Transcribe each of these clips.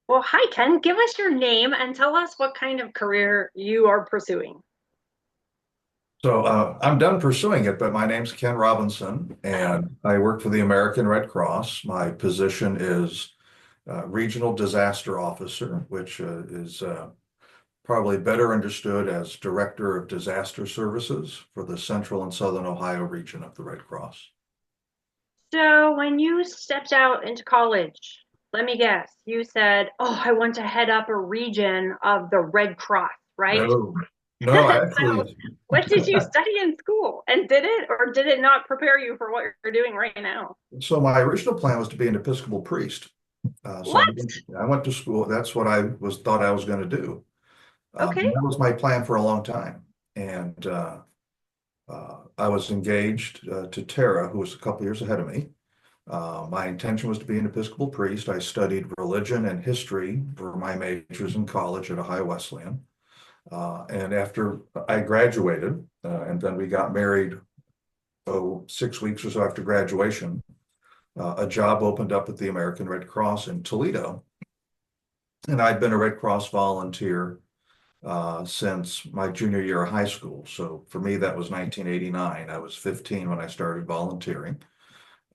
Well, hi, Ken. Give us your name and tell us what kind of career you are pursuing. I'm done pursuing it, but my name's Ken Robinson, Oh, and I work for the American Red Cross. My position is Regional Disaster Officer, which is probably better understood as Director of Disaster Services for the Central and Southern Ohio region of the Red Cross. so when you stepped out into college, let me guess, you said, "Oh, I want to head up a region of the Red Cross," right? No, no, So, actually, what did you study in school? And did it or did it not prepare you for what you're doing right now? so my original plan was to be an Episcopal priest. So What? I went to school. That's what I was thought I was going to do. Okay. That was my plan for a long time. And I was engaged to Tara, who was a couple years ahead of me. My intention was to be an Episcopal priest. I studied religion and history for my majors in college at Ohio Wesleyan. And after I graduated, and then we got married, 6 weeks or so after graduation, a job opened up at the American Red Cross in Toledo. And I'd been a Red Cross volunteer since my junior year of high school. So for me, that was 1989. I was 15 when I started volunteering.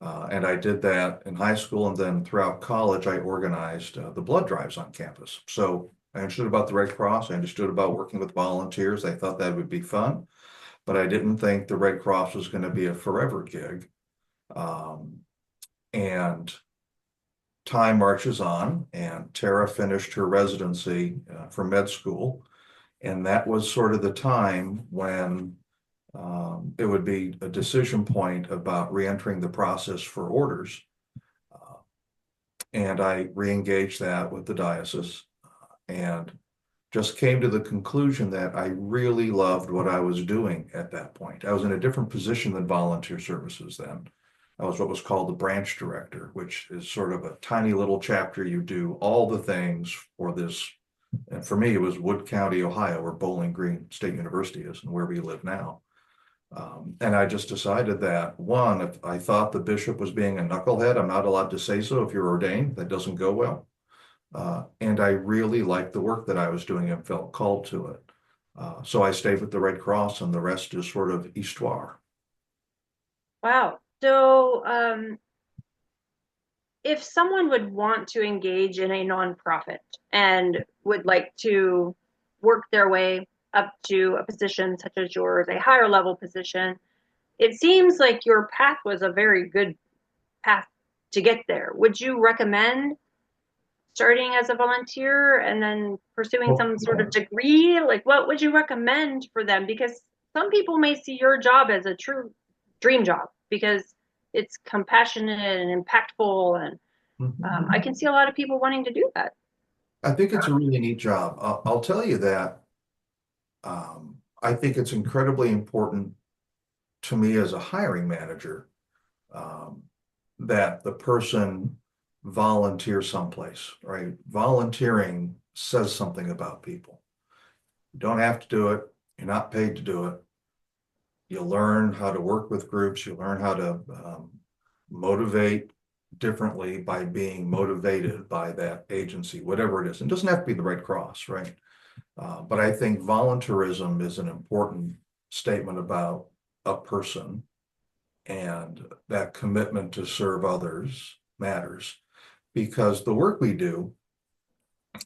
And I did that in high school. And then throughout college, I organized the blood drives on campus. So I understood about the Red Cross. I understood about working with volunteers. I thought that would be fun, but I didn't think the Red Cross was going to be a forever gig. Um, and time marches on, and Tara finished her residency for med school. And that was sort of the time when it would be a decision point about reentering the process for orders. Uh, and I re-engaged that with the diocese and just came to the conclusion that I really loved what I was doing at that point. I was in a different position than volunteer services then. I was what was called the branch director, which is sort of a tiny little chapter. You do all the things for this. And for me, it was Wood County, Ohio, where Bowling Green State University is and where we live now. And I just decided that one, if I thought the bishop was being a knucklehead, I'm not allowed to say so if you're ordained. That doesn't go well. And I really liked the work that I was doing and felt called to it. So I stayed with the Red Cross, and the rest is sort of histoire. Wow. So, if someone would want to engage in a nonprofit and would like to work their way up to a position such as yours, a higher level position, it seems like your path was a very good path to get there. Would you recommend starting as a volunteer and then pursuing Oh, some sort yeah. of degree? Like, what would you recommend for them? Because some people may see your job as a true dream job because it's compassionate and impactful and Mhm. I can see a lot of people wanting to do that. I think it's a really neat job. I'll tell you that I think it's incredibly important to me as a hiring manager um, that the person volunteer someplace, right? Volunteering says something about people. You don't have to do it. You're not paid to do it. You learn how to work with groups. You learn how to motivate differently by being motivated by that agency, whatever it is. It doesn't have to be the Red Cross, right? But I think volunteerism is an important statement about a person, and that commitment to serve others matters because the work we do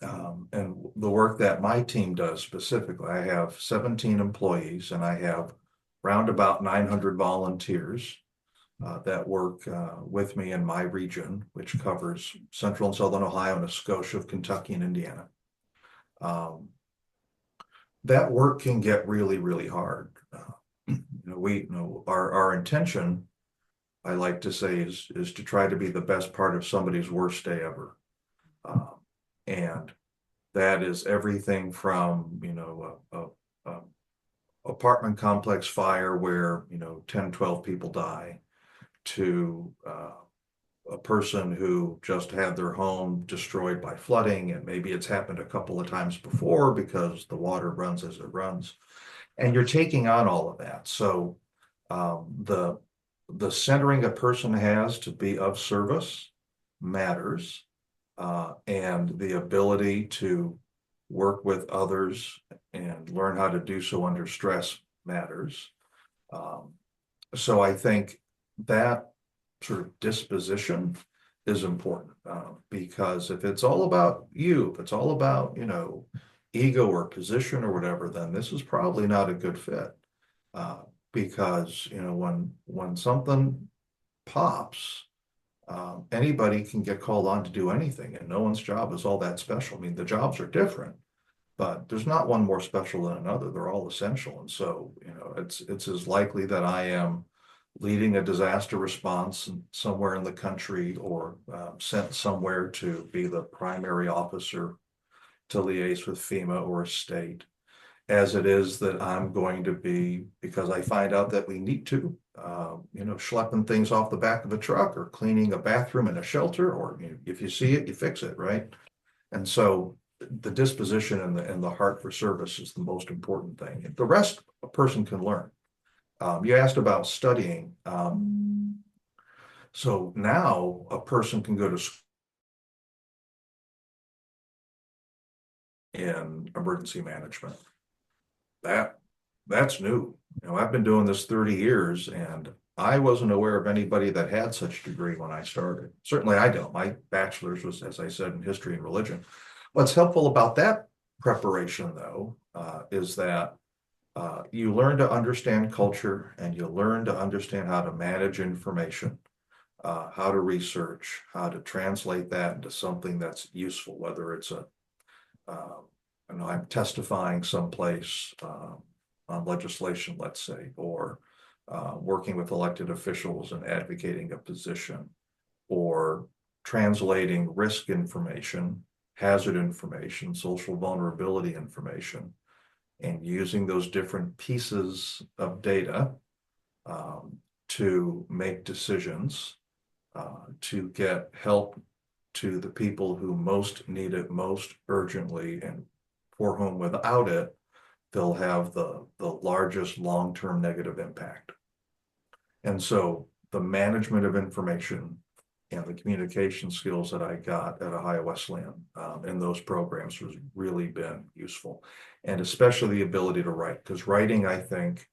and the work that my team does specifically, I have 17 employees and I have round about 900 volunteers that work with me in my region, which covers central and southern Ohio and a skosh of Kentucky and Indiana. Um, that work can get really, really hard. Our intention, I like to say, is to try to be the best part of somebody's worst day ever. Uh, and that is everything from, a apartment complex fire where, 10, 12 people die to a person who just had their home destroyed by flooding, and maybe it's happened a couple of times before because the water runs as it runs, and you're taking on all of that. So the centering a person has to be of service matters. and the ability to work with others and learn how to do so under stress matters. Um, so I think that sort of disposition is important, because if it's all about you, if it's all about, ego or position or whatever, then this is probably not a good fit. Uh, because, when something pops, anybody can get called on to do anything, and no one's job is all that special. I mean, the jobs are different, but there's not one more special than another. They're all essential. And so, it's as likely that I am leading a disaster response somewhere in the country, or sent somewhere to be the primary officer to liaise with FEMA or a state, as it is that I'm going to be, because I find out that we need to, schlepping things off the back of a truck, or cleaning a bathroom in a shelter, or if you see it, you fix it, right? And so the disposition and the heart for service is the most important thing. The rest a person can learn. You asked about studying. So now a person can go to school in emergency management. That's new. I've been doing this 30 years, and I wasn't aware of anybody that had such a degree when I started. Certainly I don't. My bachelor's was, as I said, in history and religion. What's helpful about that preparation, though, is that you learn to understand culture, and you learn to understand how to manage information, how to research, how to translate that into something that's useful, whether it's uh, I'm testifying someplace on legislation, let's say, or working with elected officials and advocating a position, or translating risk information, hazard information, social vulnerability information, and using those different pieces of data to make decisions, to get help to the people who most need it most urgently, and for whom without it, they'll have the largest long-term negative impact. And so the management of information and the communication skills that I got at Ohio Wesleyan in those programs has really been useful. And especially the ability to write, because writing, I think,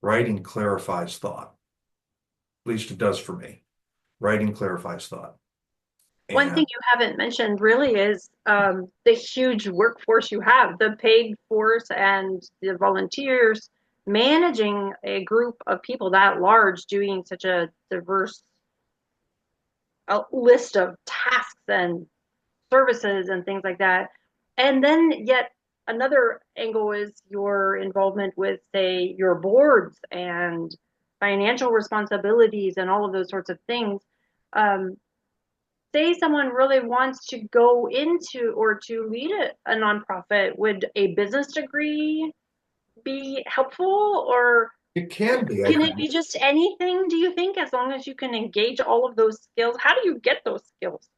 writing clarifies thought. At least it does for me. Writing clarifies thought. One thing And you haven't mentioned really is the huge workforce you have, the paid force and the volunteers. Managing a group of people that large, doing such a diverse list of tasks and services and things like that. And then yet another angle is your involvement with, say, your boards and financial responsibilities and all of those sorts of things. Um, Say someone really wants to go into or to lead a nonprofit, would a business degree be helpful, or it can be, I can it think. be just anything, do you think, as long as you can engage all of those skills? How do you get those skills?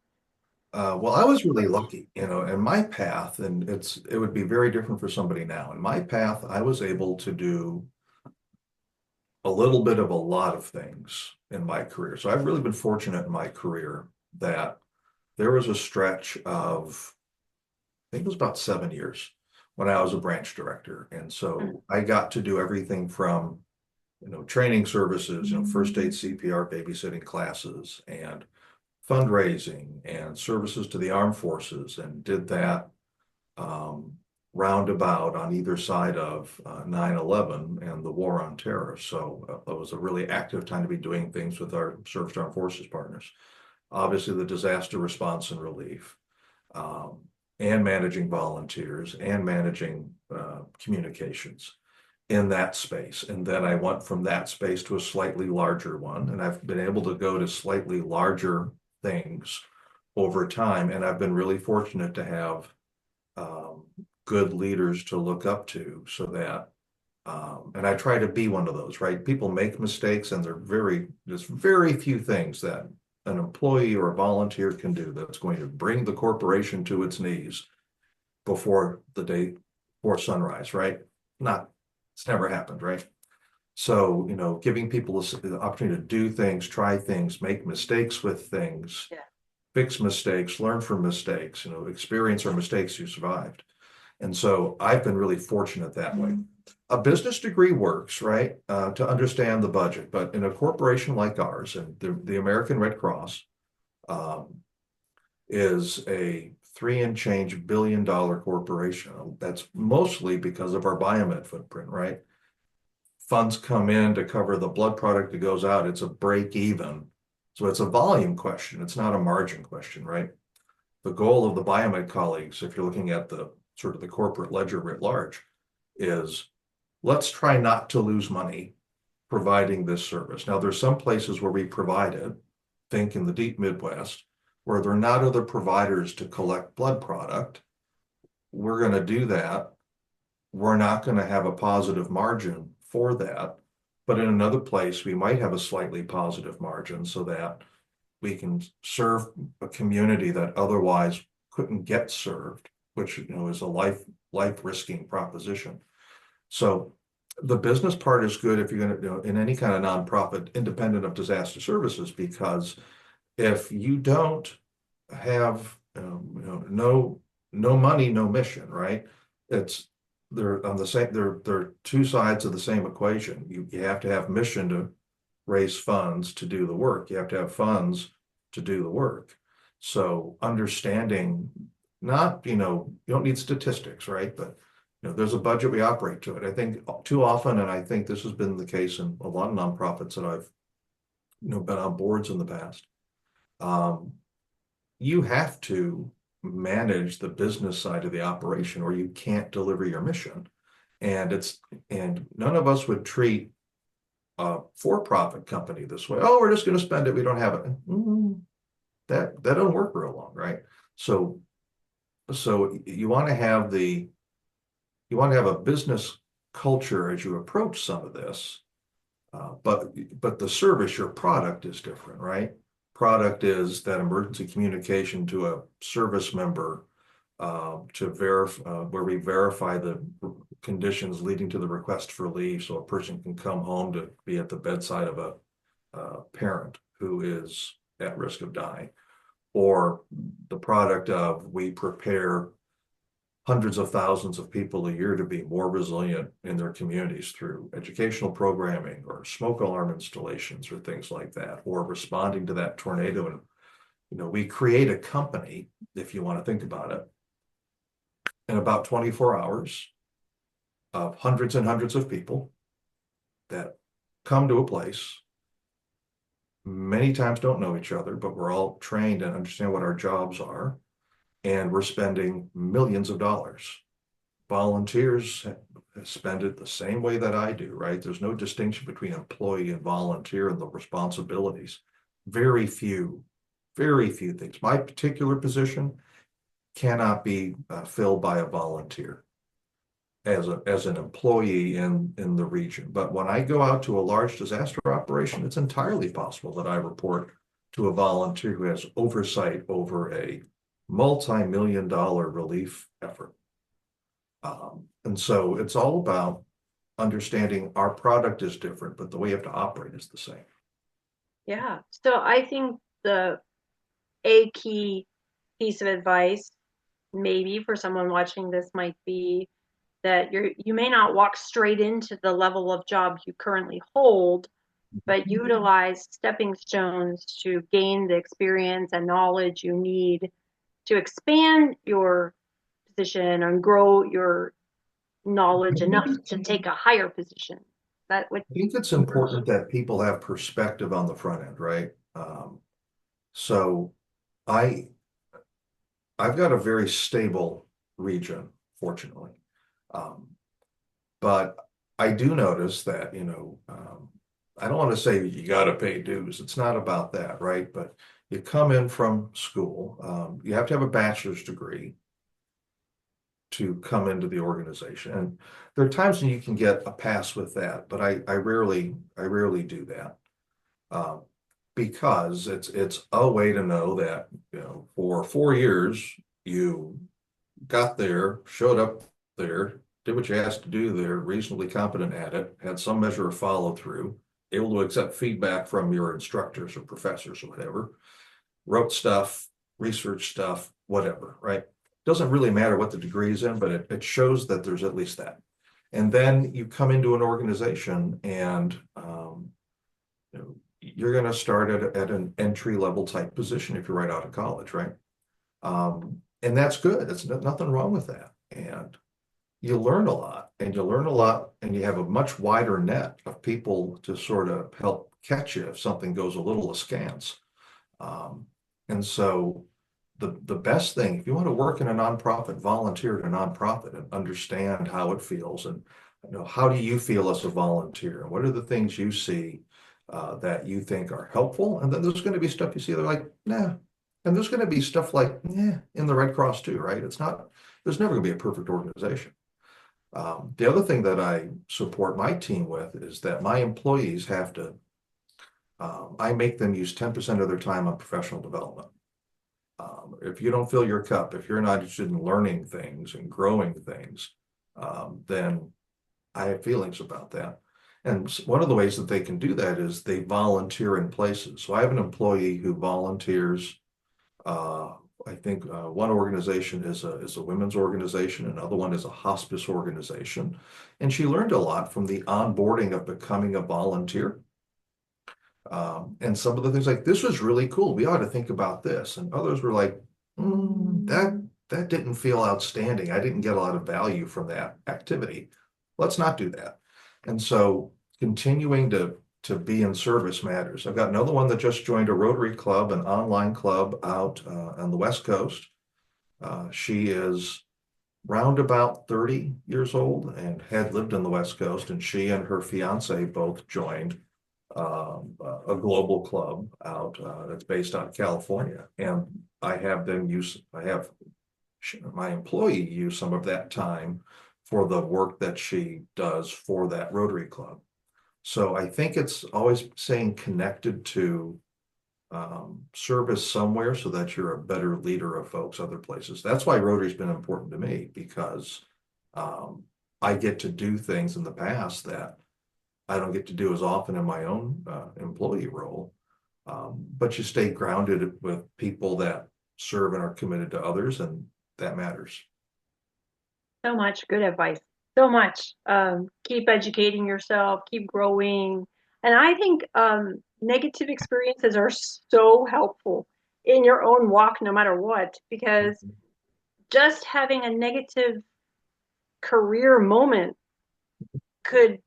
Well, I was really lucky, in my path, and it would be very different for somebody now. In my path, I was able to do a little bit of a lot of things in my career. So I've really been fortunate in my career that there was a stretch of, I think it was about 7 years when I was a branch director. And Mm. so I got to do everything from, training services, first aid, CPR, babysitting classes, and fundraising and services to the armed forces, and did that um, roundabout on either side of 9/11 and the war on terror. So it was a really active time to be doing things with our service armed forces partners. Obviously, the disaster response and relief, um, and managing volunteers, and managing communications in that space. And then I went from that space to a slightly larger one, and I've been able to go to slightly larger things over time. And I've been really fortunate to have um, good leaders to look up to, so that, and I try to be one of those, right? People make mistakes, and there's very few things that an employee or a volunteer can do that's going to bring the corporation to its knees before the day before sunrise, right? It's never happened, right? So, giving people the opportunity to do things, try things, make mistakes with things, Yeah. fix mistakes, learn from mistakes, experience or mistakes you survived. And so I've been really fortunate that way. A business degree works, right, to understand the budget, but in a corporation like ours, and the American Red Cross um, is a $3 and change billion corporation. That's mostly because of our biomed footprint, right? Funds come in to cover the blood product that goes out. It's a break even. So it's a volume question. It's not a margin question, right? The goal of the biomed colleagues, if you're looking at the sort of the corporate ledger writ large, is let's try not to lose money providing this service. Now, there's some places where we provide it, think in the deep Midwest, where there are not other providers to collect blood product. We're going to do that. We're not going to have a positive margin for that. But in another place, we might have a slightly positive margin so that we can serve a community that otherwise couldn't get served, which is a life risking proposition. So the business part is good if you're going to, in any kind of nonprofit independent of disaster services, because if you don't have no money, no mission, right? They're on the same. They're two sides of the same equation. You have to have mission to raise funds to do the work. You have to have funds to do the work. So understanding, not you don't need statistics, right? But there's a budget, we operate to it. I think too often, and I think this has been the case in a lot of nonprofits that I've been on boards in the past. You have to manage the business side of the operation or you can't deliver your mission. And none of us would treat a for-profit company this way. Oh, we're just going to spend it. We don't have it. That don't work real long, right? So you want to have a business culture as you approach some of this, but the service, your product is different, right? Product is that emergency communication to a service member to verify where we verify the conditions leading to the request for leave, so a person can come home to be at the bedside of a parent who is at risk of dying, or the product of we prepare hundreds of thousands of people a year to be more resilient in their communities through educational programming or smoke alarm installations or things like that, or responding to that tornado. And we create a company, if you want to think about it, in about 24 hours of hundreds and hundreds of people that come to a place, many times don't know each other, but we're all trained and understand what our jobs are. And we're spending millions of dollars. Volunteers spend it the same way that I do, right? There's no distinction between employee and volunteer and the responsibilities. Very few things. My particular position cannot be filled by a volunteer as an employee in the region. But when I go out to a large disaster operation, it's entirely possible that I report to a volunteer who has oversight over a multi-million-dollar relief effort. And so it's all about understanding our product is different, but the way you have to operate is the same. Yeah. So I think a key piece of advice, maybe for someone watching this, might be that you may not walk straight into the level of job you currently hold, but utilize stepping stones to gain the experience and knowledge you need to expand your position and grow your knowledge enough to take a higher position. That would I think it's important that people have perspective on the front end, right? So I've got a very stable region, fortunately. But I do notice that, I don't want to say you got to pay dues. It's not about that, right? But you come in from school, you have to have a bachelor's degree to come into the organization. And there are times when you can get a pass with that, but I rarely do that. Because it's a way to know that, for 4 years, you got there, showed up there, did what you asked to do there, reasonably competent at it, had some measure of follow through, able to accept feedback from your instructors or professors or whatever, wrote stuff, research stuff, whatever, right? Doesn't really matter what the degree is in, but it shows that there's at least that. And then you come into an organization and you're going to start at an entry level type position if you're right out of college, right? And that's good. It's nothing wrong with that. And you learn a lot and you learn a lot and you have a much wider net of people to sort of help catch you if something goes a little askance. And so the best thing, if you want to work in a nonprofit, volunteer at a nonprofit and understand how it feels and how do you feel as a volunteer? And what are the things you see that you think are helpful? And then there's going to be stuff you see they're like, nah. And there's going to be stuff like, yeah, in the Red Cross too, right? There's never going to be a perfect organization. The other thing that I support my team with is that my employees have to, I make them use 10% of their time on professional development. If you don't fill your cup, if you're not interested in learning things and growing things, then I have feelings about that. And one of the ways that they can do that is they volunteer in places. So I have an employee who volunteers. I think one organization is a women's organization, another one is a hospice organization. And she learned a lot from the onboarding of becoming a volunteer. And some of the things like, this was really cool. We ought to think about this. And others were like, that didn't feel outstanding. I didn't get a lot of value from that activity. Let's not do that. And so continuing to be in service matters. I've got another one that just joined a Rotary Club, an online club out on the West Coast. She is round about 30 years old and had lived on the West Coast, and she and her fiance both joined a global club out that's based out of California. And I have my employee use some of that time for the work that she does for that Rotary Club. So I think it's always staying connected to service somewhere so that you're a better leader of folks other places. That's why Rotary's been important to me, because I get to do things in the past that I don't get to do as often in my own employee role. But you stay grounded with people that serve and are committed to others, and that matters. So much good advice. So much. Keep educating yourself, keep growing. And I think negative experiences are so helpful in your own walk, no matter what, because just having a negative career moment could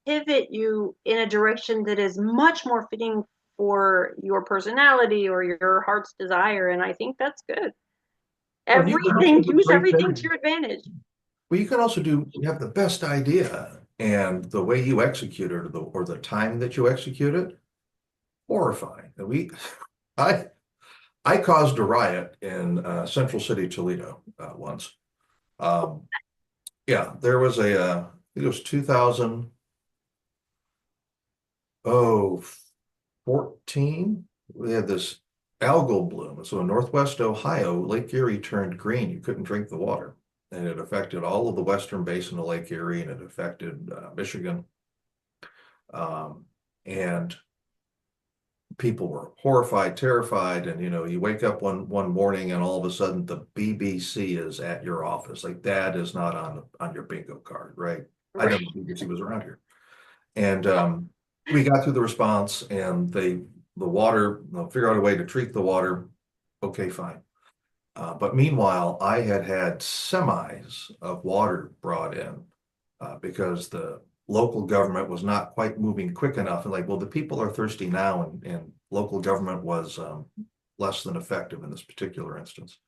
pivot you in a direction that is much more fitting for your personality or your heart's desire. And I think that's good. Well, you can also do Use great everything to things. your advantage. Well, you can also you have the best idea, and the way you execute it or the time that you execute it, horrifying. I I caused a riot in Central City, Toledo once. Yeah, there was I think it was 2014. We had this algal bloom. So in Northwest Ohio, Lake Erie turned green. You couldn't drink the water. And it affected all of the western basin of Lake Erie, and it affected Michigan. And people were horrified, terrified, and you wake up one morning and all of a sudden the BBC is at your office. Like, that is not on your bingo card, right? I didn't know the BBC was around here. And we got through the response, and the water, they'll figure out a way to treat the water. Okay, fine. But meanwhile, I had semis of water brought in because the local government was not quite moving quick enough. And like, well, the people are thirsty now, and local government was less than effective in this particular instance.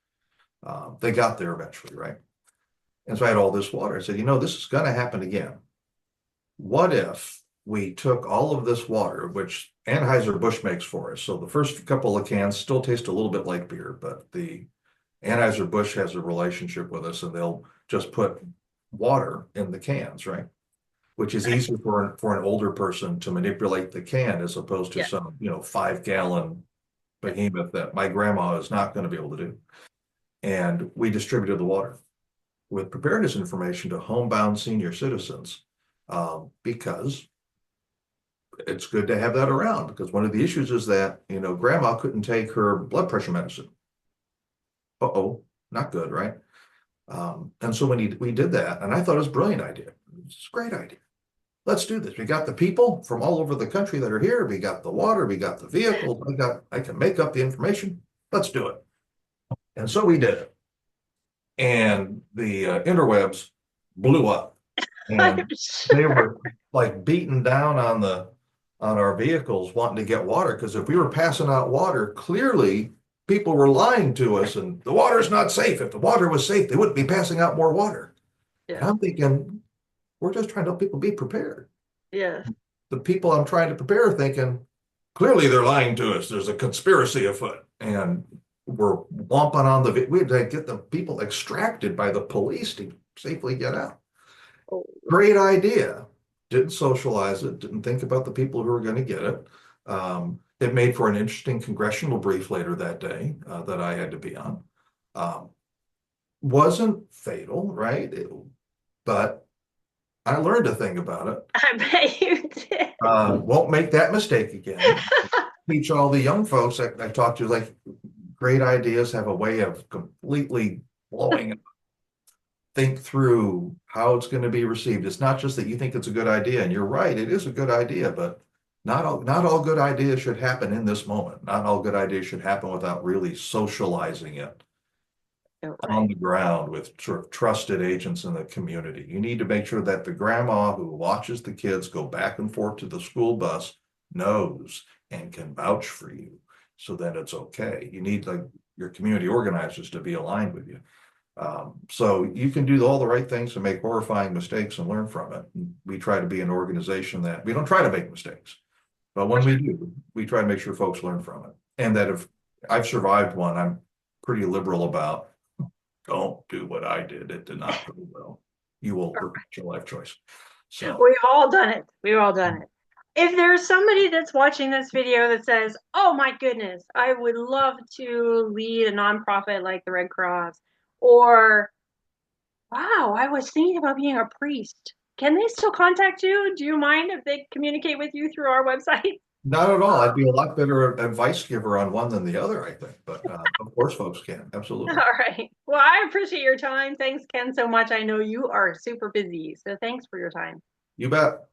They got there eventually, right? And so I had all this water. I said, this is going to happen again. What if we took all of this water, which Anheuser-Busch makes for us? So the first couple of cans still taste a little bit like beer, but the Anheuser-Busch has a relationship with us, and they'll just put water in the cans, right? Which is easy for an older person to manipulate the can as opposed to some 5-gallon behemoth that my grandma is not going to be able to do. And we distributed the water with preparedness information to homebound senior citizens because it's good to have that around, because one of the issues is that grandma couldn't take her blood pressure medicine. uh-oh, not good, right? And so we did that, and I thought it was a brilliant idea. It's a great idea. Let's do this. We got the people from all over the country that are here. We got the water. We got the vehicles. I can make up the information. Let's do it. And so we did it. And the interwebs blew up, I'm and they sure. were like beaten down on our vehicles wanting to get water, because if we were passing out water, clearly people were lying to us, and the water's not safe. If the water was safe, they wouldn't be passing out more water. And Yeah. I'm thinking, we're just trying to help people be prepared. Yeah. The people I'm trying to prepare are thinking, clearly they're lying to us. There's a conspiracy afoot. And we're womping on we had to get the people extracted by the police to safely get out. Oh, Great idea. Didn't socialize it, didn't think about the people who were going to get it. It made for an interesting congressional brief later that day that I had to be on. Um, wasn't fatal, right? But I learned a thing about it. I bet you did. Won't make that mistake again. Teach all the young folks that I talked to, like, great ideas have a way of completely blowing up. Think through how it's going to be received. It's not just that you think it's a good idea, and you're right, it is a good idea, but not all good ideas should happen in this moment. Not all good ideas should happen without really socializing it on Right. the ground with sort of trusted agents in the community. You need to make sure that the grandma who watches the kids go back and forth to the school bus knows and can vouch for you, so that it's okay. You need, like, your community organizers to be aligned with you. So you can do all the right things to make horrifying mistakes and learn from it. We try to be an organization that we don't try to make mistakes, but when we do, we try to make sure folks learn from it. And that if I've survived one, I'm pretty liberal about, don't do what I did. It did not go well. You will regret your life choice. So We've all done it. We've all done it. If there's somebody that's watching this video that says, "Oh my goodness, I would love to lead a nonprofit like the Red Cross," or "Wow, I was thinking about being a priest," can they still contact you? Do you mind if they communicate with you through our website? not at all. I'd be a lot better advice giver on one than the other, I think. But of course, folks can. All Absolutely. right. Well, I appreciate your time. Thanks, Ken, so much. I know you are super busy, so thanks for your time. You bet.